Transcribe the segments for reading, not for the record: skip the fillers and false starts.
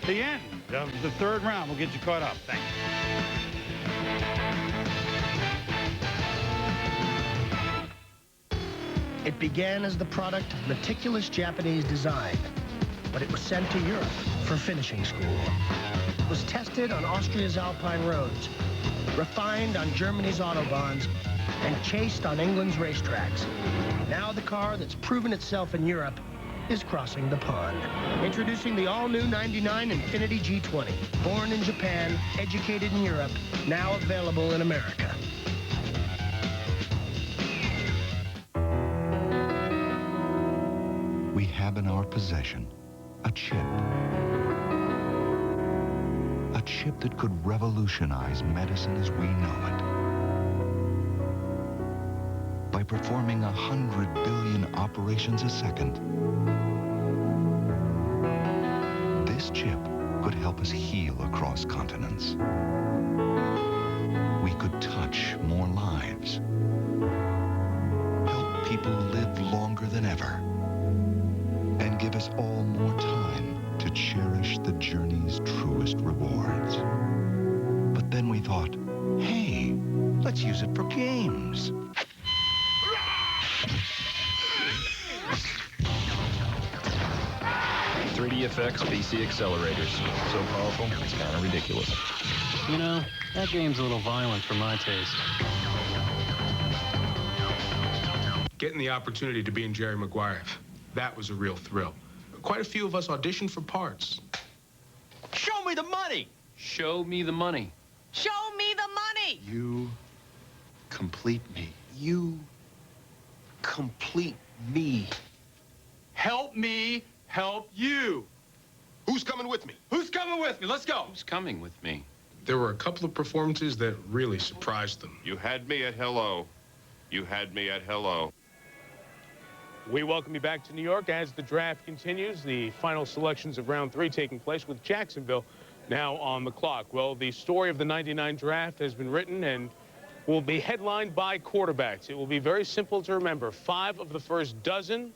The end of the third round. We'll get you caught up. Thanks. It began as the product of meticulous Japanese design, but it was sent to Europe for finishing school. It was tested on Austria's Alpine roads, refined on Germany's Autobahns, and chased on England's racetracks. Now the car that's proven itself in Europe is crossing the pond. Introducing the all-new 99 Infiniti G20. Born in Japan, educated in Europe, now available in America. We have in our possession a chip. A chip that could revolutionize medicine as we know it. By performing 100 billion operations a second, this chip could help us heal across continents. We could touch more lives, help people live longer than ever, and give us all more time to cherish the journey's truest rewards. But then we thought, hey, let's use it for games. 3DFX PC accelerators. So powerful, it's kind of ridiculous. You know, that game's a little violent for my taste. Getting the opportunity to be in Jerry Maguire, that was a real thrill. Quite a few of us auditioned for parts. Show me the money! Show me the money. Show me the money! You complete me. You complete me. Help me help you. Who's coming with me? Who's coming with me? Let's go. Who's coming with me? There were a couple of performances that really surprised them. You had me at hello. You had me at hello. We welcome you back to New York as the draft continues. The final selections of round 3 taking place with Jacksonville now on the clock. Well, the story of the '99 draft has been written and will be headlined by quarterbacks. It will be very simple to remember. 5 of the first dozen,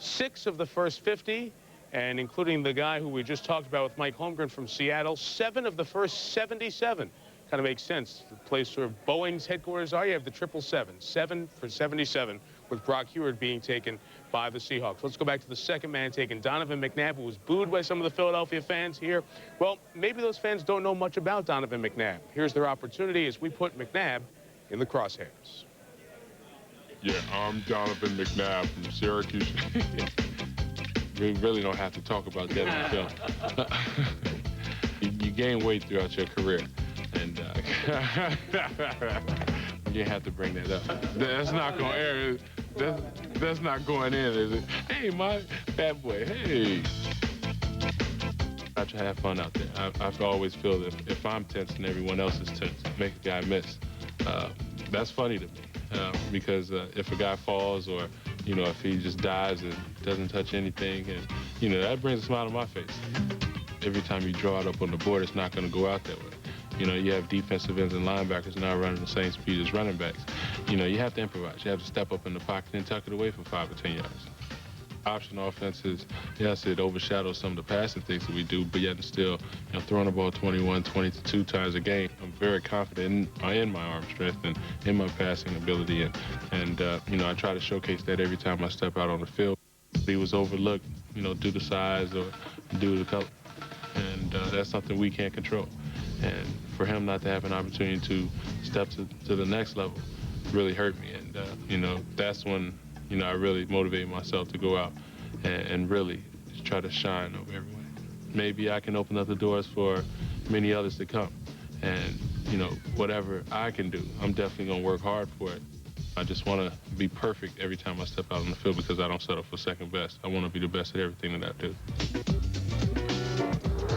6 of the first 50, and including the guy who we just talked about with Mike Holmgren from Seattle, 7 of the first 77. Kind of makes sense. The place where Boeing's headquarters are, you have the 777. 7 for 77, with Brock Huard being taken by the Seahawks. Let's go back to the second man taken, Donovan McNabb, who was booed by some of the Philadelphia fans here. Well, maybe those fans don't know much about Donovan McNabb. Here's their opportunity as we put McNabb in the crosshairs. Yeah, I'm Donovan McNabb from Syracuse. We really don't have to talk about that in the film. You gain weight throughout your career, and you have to bring that up. That's not going to air. That's not going in, is it? Hey, my bad boy, hey. I try to have fun out there. I always feel that if I'm tense and everyone else is tense, make a guy miss. That's funny to me. Because if a guy falls or, you know, if he just dives and doesn't touch anything, and, you know, that brings a smile to my face. Every time you draw it up on the board, it's not going to go out that way. You know, you have defensive ends and linebackers now running the same speed as running backs. You know, you have to improvise. You have to step up in the pocket and tuck it away for 5 or 10 yards. Option offenses, yes, it overshadows some of the passing things that we do, but yet and still, you know, throwing the ball 21, 22 times a game, I'm very confident in my arm strength and in my passing ability, and you know, I try to showcase that every time I step out on the field. He was overlooked, you know, due to size or due to color, and that's something we can't control. And for him not to have an opportunity to step to the next level really hurt me, and you know, that's when, you know, I really motivate myself to go out and really try to shine over everyone. Maybe I can open up the doors for many others to come. And, you know, whatever I can do, I'm definitely going to work hard for it. I just want to be perfect every time I step out on the field because I don't settle for second best. I want to be the best at everything that I do.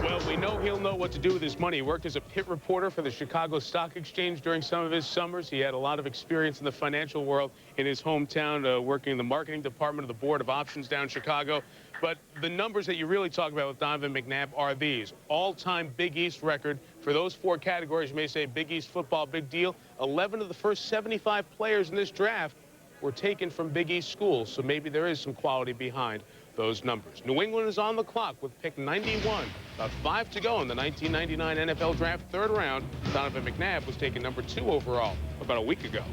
Well, we know he'll know what to do with his money. He worked as a pit reporter for the Chicago Stock Exchange during some of his summers. He had a lot of experience in the financial world in his hometown, working in the marketing department of the Board of Options down in Chicago. But the numbers that you really talk about with Donovan McNabb are these. All-time Big East record for those 4 categories. You may say Big East football, big deal. 11 of the first 75 players in this draft were taken from Big East schools, so maybe there is some quality behind those numbers. New England is on the clock with pick 91. About 5 to go in the 1999 NFL Draft third round. Donovan McNabb was taken number 2 overall about a week ago.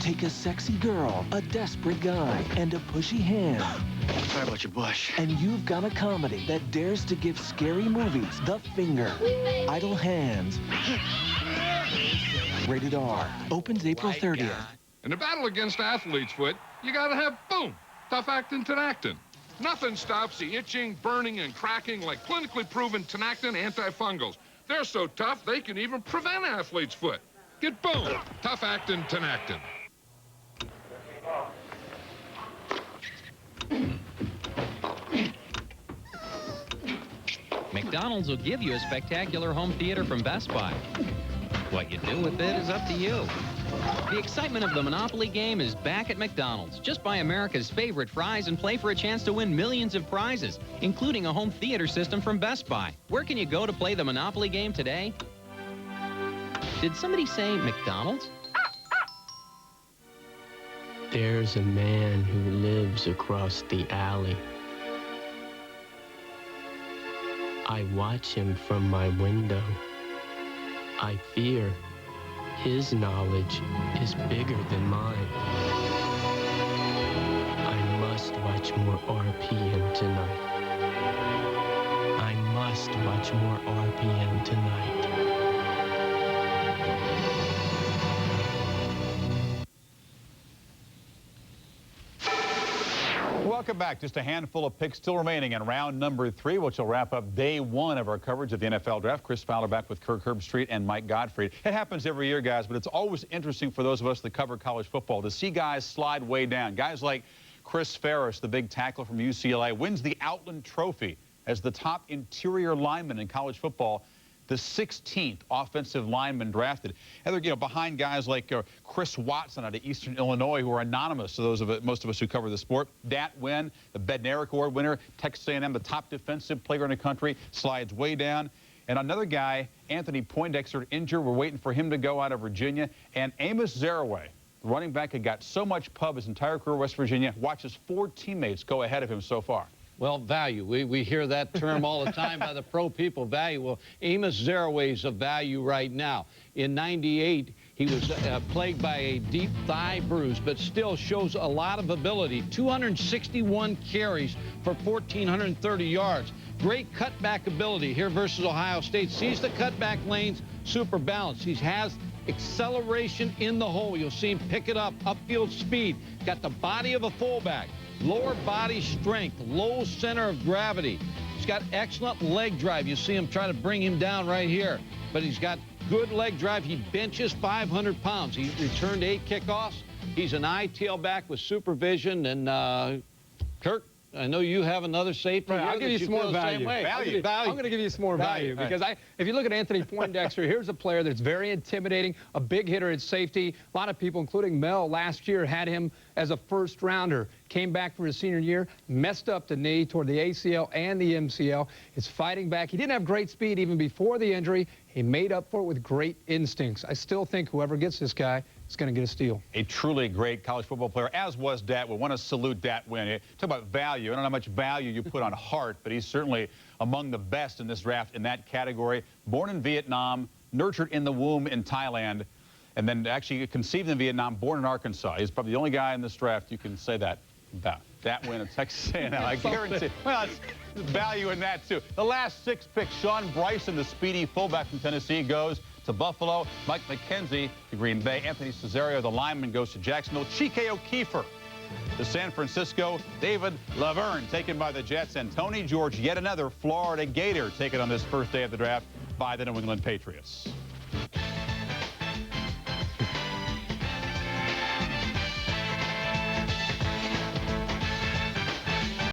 Take a sexy girl, a desperate guy, and a pushy hand. Sorry about your bush. And you've got a comedy that dares to give scary movies the finger. Idle Hands. Rated R. Opens April 30th. In the battle against athlete's foot, you gotta have, boom, tough-actin Tinactin. Nothing stops the itching, burning, and cracking like clinically proven Tinactin antifungals. They're so tough, they can even prevent athlete's foot. Get boom, tough-actin Tinactin. McDonald's will give you a spectacular home theater from Best Buy. What you do with it is up to you. The excitement of the Monopoly game is back at McDonald's. Just buy America's favorite fries and play for a chance to win millions of prizes, including a home theater system from Best Buy. Where can you go to play the Monopoly game today? Did somebody say McDonald's? There's a man who lives across the alley. I watch him from my window. I fear his knowledge is bigger than mine. I must watch more RPM tonight. I must watch more RPM tonight. Welcome back. Just a handful of picks still remaining in round number 3, which will wrap up day 1 of our coverage of the NFL Draft. Chris Fowler back with Kirk Herbstreit and Mike Gottfried. It happens every year, guys, but it's always interesting for those of us that cover college football to see guys slide way down. Guys like Chris Ferris, the big tackler from UCLA, wins the Outland Trophy as the top interior lineman in college football, the 16th offensive lineman drafted. And they're, behind guys like Chris Watson out of Eastern Illinois, who are anonymous to those of it, most of us who cover the sport. Dat Nguyen, the Bednarik Award winner, Texas A&M, the top defensive player in the country, slides way down. And another guy, Anthony Poindexter, injured. We're waiting for him to go out of Virginia. And Amos Zaraway, the running back, had got so much pub his entire career at West Virginia, watches 4 teammates go ahead of him so far. Well, value. We hear that term all the time by the pro people, value. Well, Amos Zaraway's a value right now. In '98, he was plagued by a deep thigh bruise, but still shows a lot of ability. 261 carries for 1,430 yards. Great cutback ability here versus Ohio State. Sees the cutback lanes, super balanced. He has acceleration in the hole. You'll see him pick it up, upfield speed. Got the body of a fullback. Lower body strength, low center of gravity. He's got excellent leg drive. You see him try to bring him down right here. But he's got good leg drive. He benches 500 pounds. He returned 8 kickoffs. He's an eye tailback with supervision. And Kirk, I know you have another safety. Right, I'll give you some more value. I'm going to give you some more value because if you look at Anthony Poindexter, here's a player that's very intimidating, a big hitter at safety. A lot of people, including Mel, last year had him as a first-rounder. Came back for his senior year, messed up the knee toward the ACL and the MCL. Is fighting back. He didn't have great speed even before the injury. He made up for it with great instincts. I still think whoever gets this guy is going to get a steal. A truly great college football player, as was Dat. We want to salute Dat Nguyen. Talk about value. I don't know how much value you put on Hart, but he's certainly among the best in this draft in that category. Born in Vietnam, nurtured in the womb in Thailand, and then actually conceived in Vietnam, born in Arkansas. He's probably the only guy in this draft you can say that about. Dat Nguyen at Texas A&M. I guarantee. Well, there's value in that, too. The last 6 picks, Sean Bryson, the speedy fullback from Tennessee, goes to Buffalo. Mike McKenzie to Green Bay. Anthony Cesario, the lineman, goes to Jacksonville. Chike O'Keefer to San Francisco. David Laverne taken by the Jets. And Tony George, yet another Florida Gator, taken on this first day of the draft by the New England Patriots.